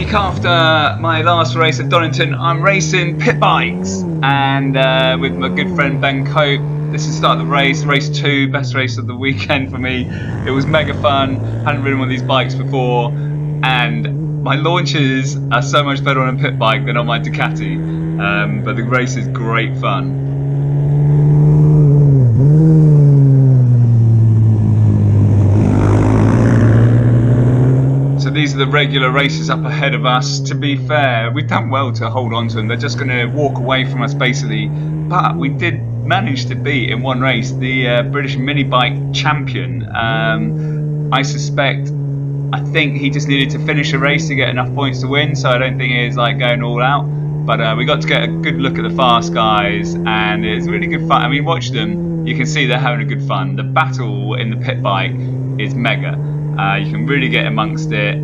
week after my last race at Donington, I'm racing pit bikes, and with my good friend Ben Cope. This is the start of the race 2, best race of the weekend for me. It was mega fun. Hadn't ridden one of these bikes before, and my launches are so much better on a pit bike than on my Ducati. But the race is great fun. So these are the regular races up ahead of us. To be fair, we've done well to hold on to them. They're just going to walk away from us basically. But we did manage to beat in one race the British mini bike champion. I think he just needed to finish a race to get enough points to win. So I don't think it was like going all out. But we got to get a good look at the fast guys, and it's really good fun. I mean, watch them. You can see they're having a good fun. The battle in the pit bike is mega. You can really get amongst it.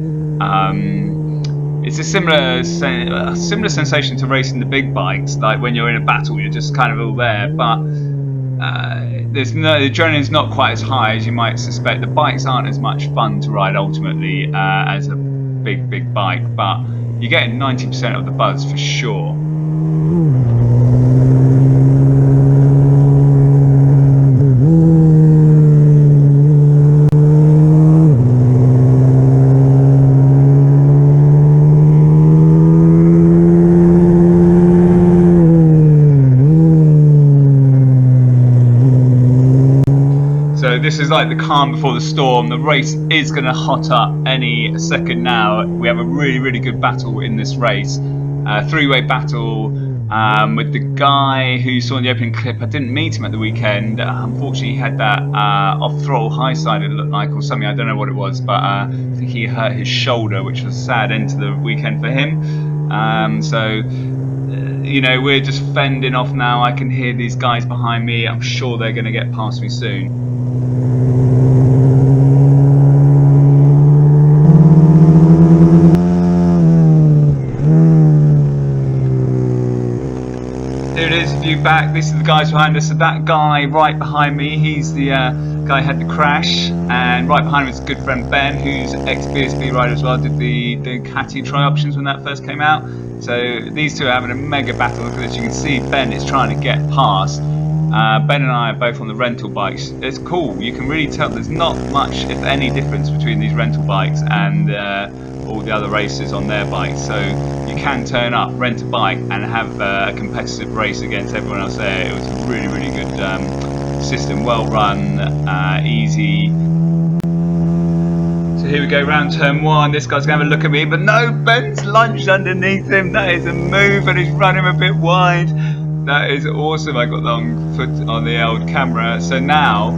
It's a similar sensation to racing the big bikes. Like when you're in a battle, you're just kind of all there. But the adrenaline's not quite as high as you might suspect. The bikes aren't as much fun to ride ultimately as a big bike, but you're getting 90% of the buzz for sure. So this is like the calm before the storm. The race is going to hot up any second now. We have a really good battle in this race. Three-way battle with the guy who you saw in the opening clip. I didn't meet him at the weekend. Unfortunately, he had that off-throttle high side, it looked like, or something. I don't know what it was, but I think he hurt his shoulder, which was a sad end to the weekend for him. You know, we're just fending off now. I can hear these guys behind me. I'm sure they're going to get past me soon. Here it is, view back. This is the guys behind us. So that guy right behind me, he's the guy who had the crash, and right behind him is a good friend Ben, who's ex-BSB rider as well. Did the Ducati tri-options when that first came out. So these two are having a mega battle. Look at this. You can see Ben is trying to get past. Ben and I are both on the rental bikes. It's cool. You can really tell there's not much, if any, difference between these rental bikes and all the other racers on their bikes. So you can turn up, rent a bike, and have a competitive race against everyone else there. It was a really good system, well run, easy. So here we go, round turn 1. This guy's going to have a look at me, but no, Ben's lunged underneath him. That is a move, and he's running a bit wide. That is awesome. I got the long foot on the old camera. So now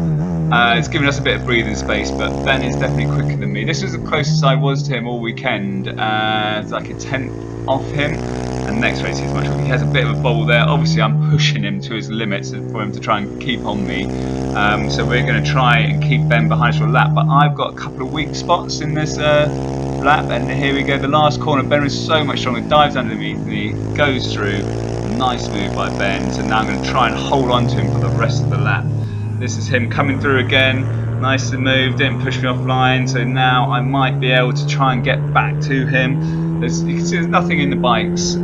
it's giving us a bit of breathing space, but Ben is definitely quicker than me. This was the closest I was to him all weekend. It's like a 10th off him, and next race he's much quicker. He has a bit of a bobble there. Obviously I'm pushing him to his limits for him to try and keep on me. So we're going to try and keep Ben behind us for a lap, but I've got a couple of weak spots in this lap, and here we go, the last corner. Ben is so much stronger, dives underneath me, goes through. Nice move by Ben. So now I'm going to try and hold on to him for the rest of the lap. This is him coming through again. Nice move, didn't push me offline. So now I might be able to try and get back to him. You can see there's nothing in the bikes.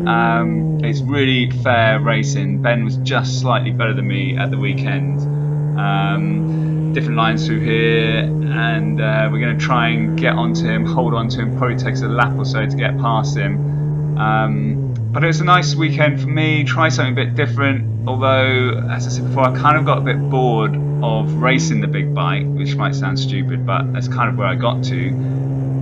It's really fair racing. Ben was just slightly better than me at the weekend. Different lines through here, and we're going to try and get onto him, hold on to him. Probably takes a lap or so to get past him. But it was a nice weekend for me, try something a bit different, although, as I said before, I kind of got a bit bored of racing the big bike, which might sound stupid, but that's kind of where I got to.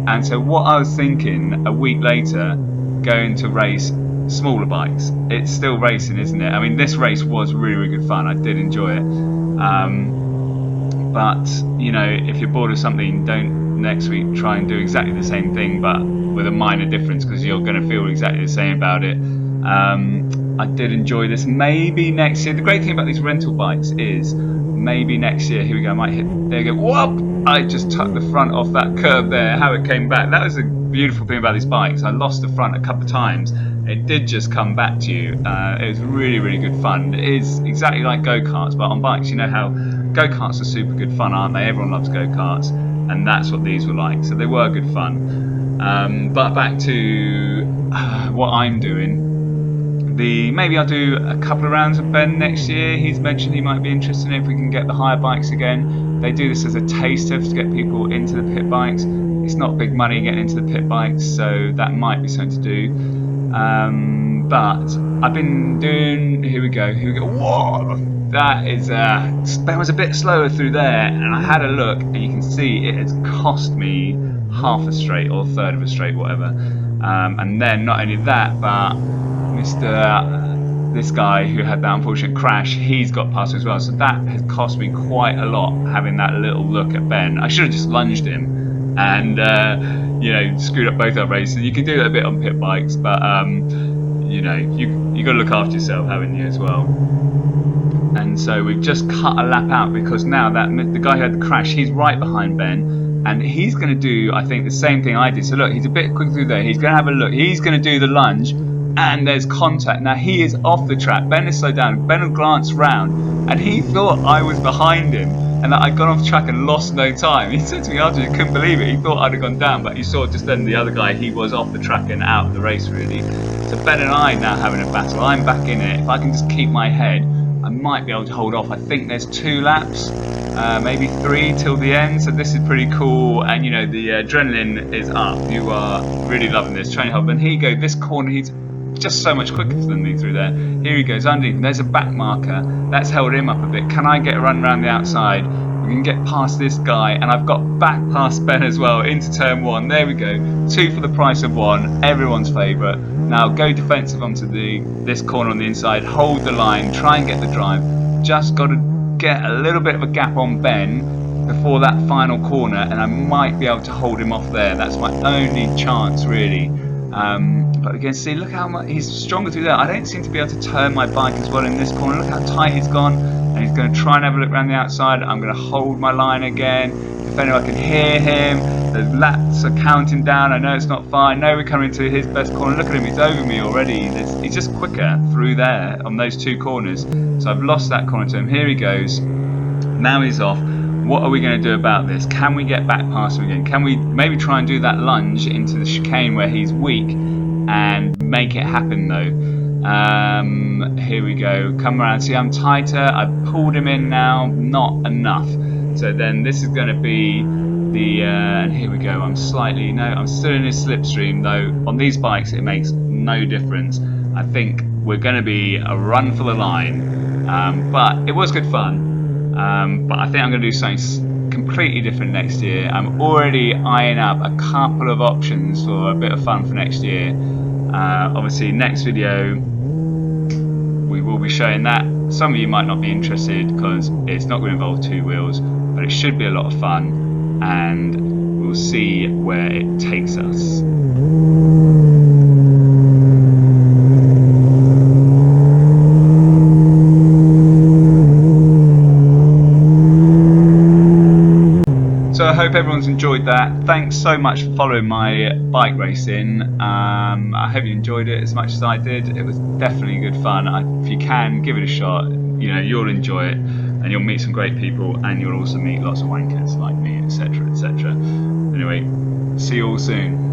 And so what I was thinking, a week later, going to race smaller bikes. It's still racing, isn't it? I mean, this race was really good fun, I did enjoy it. But, you know, if you're bored of something, don't next week try and do exactly the same thing, but with a minor difference, because you're going to feel exactly the same about it. I did enjoy this. Maybe next year. The great thing about these rental bikes is maybe next year, here we go, I might hit, there you go, whoop! I just tucked the front off that curb there, how it came back. That was the beautiful thing about these bikes. I lost the front a couple of times. It did just come back to you. It was really good fun. It is exactly like go-karts, but on bikes, you know how go-karts are super good fun, aren't they? Everyone loves go-karts, and that's what these were like. So they were good fun. But back to what I'm doing. Maybe I'll do a couple of rounds with Ben next year. He's mentioned he might be interested in it if we can get the hire bikes again. They do this as a taster to get people into the pit bikes. It's not big money getting into the pit bikes, so that might be something to do. But I've been doing. Here we go. Whoa! That is. Ben was a bit slower through there, and I had a look, and you can see it has cost me half a straight or a third of a straight, whatever. And then not only that, but this guy who had that unfortunate crash, he's got past as well. So that has cost me quite a lot, having that little look at Ben. I should have just lunged him and you know, screwed up both our races. You can do that a bit on pit bikes, but you know, you got to look after yourself, haven't you, as well. And so we've just cut a lap out because now that the guy who had the crash, he's right behind Ben, and he's going to do, I think, the same thing I did. So look, he's a bit quick through there. He's going to have a look. He's going to do the lunge, and there's contact. Now he is off the track. Ben is slowed down. Ben will glance round, and he thought I was behind him, and that I'd gone off track and lost no time. He said to me after, he couldn't believe it. He thought I'd have gone down, but he saw just then the other guy, he was off the track and out of the race, really. So Ben and I now having a battle. I'm back in it. If I can just keep my head, I might be able to hold off. I think there's 2 laps, maybe 3 till the end, so this is pretty cool. And you know, the adrenaline is up. You are really loving this training hub. And here you go, this corner, he's just so much quicker than me through there. Here he goes underneath. There's a back marker that's held him up a bit. Can I get a run around the outside? We can get past this guy, and I've got back past Ben as well into turn 1. There we go, 2 for the price of 1. Everyone's favourite. Now go defensive onto this corner on the inside, hold the line, try and get the drive. Just got to get a little bit of a gap on Ben before that final corner, and I might be able to hold him off there. That's my only chance, really. But again, see, look how much he's stronger through there. I don't seem to be able to turn my bike as well in this corner. Look how tight he's gone, and he's going to try and have a look around the outside. I'm going to hold my line again. If anyone, I can hear him. The laps are counting down. I know it's not fine. No, we're coming to his best corner. Look at him, he's over me already. He's just quicker through there on those 2 corners. So I've lost that corner to him. Here he goes. Now he's off. What are we going to do about this? Can we get back past him again? Can we maybe try and do that lunge into the chicane where he's weak and make it happen though? Here we go. Come around. See, I'm tighter. I've pulled him in now. Not enough. So then this is going to be the... and here we go. I'm still in his slipstream though. On these bikes it makes no difference. I think we're going to be a run for the line. But it was good fun. But I think I'm going to do something completely different next year. I'm already eyeing up a couple of options for a bit of fun for next year. Obviously next video we will be showing that. Some of you might not be interested because it's not going to involve 2 wheels, but it should be a lot of fun, and we'll see where it takes us. So I hope everyone's enjoyed that. Thanks so much for following my bike racing. I hope you enjoyed it as much as I did. It was definitely good fun. If you can, give it a shot. You know, you'll enjoy it, and you'll meet some great people, and you'll also meet lots of wankers like me, etc., etc. Anyway, see you all soon.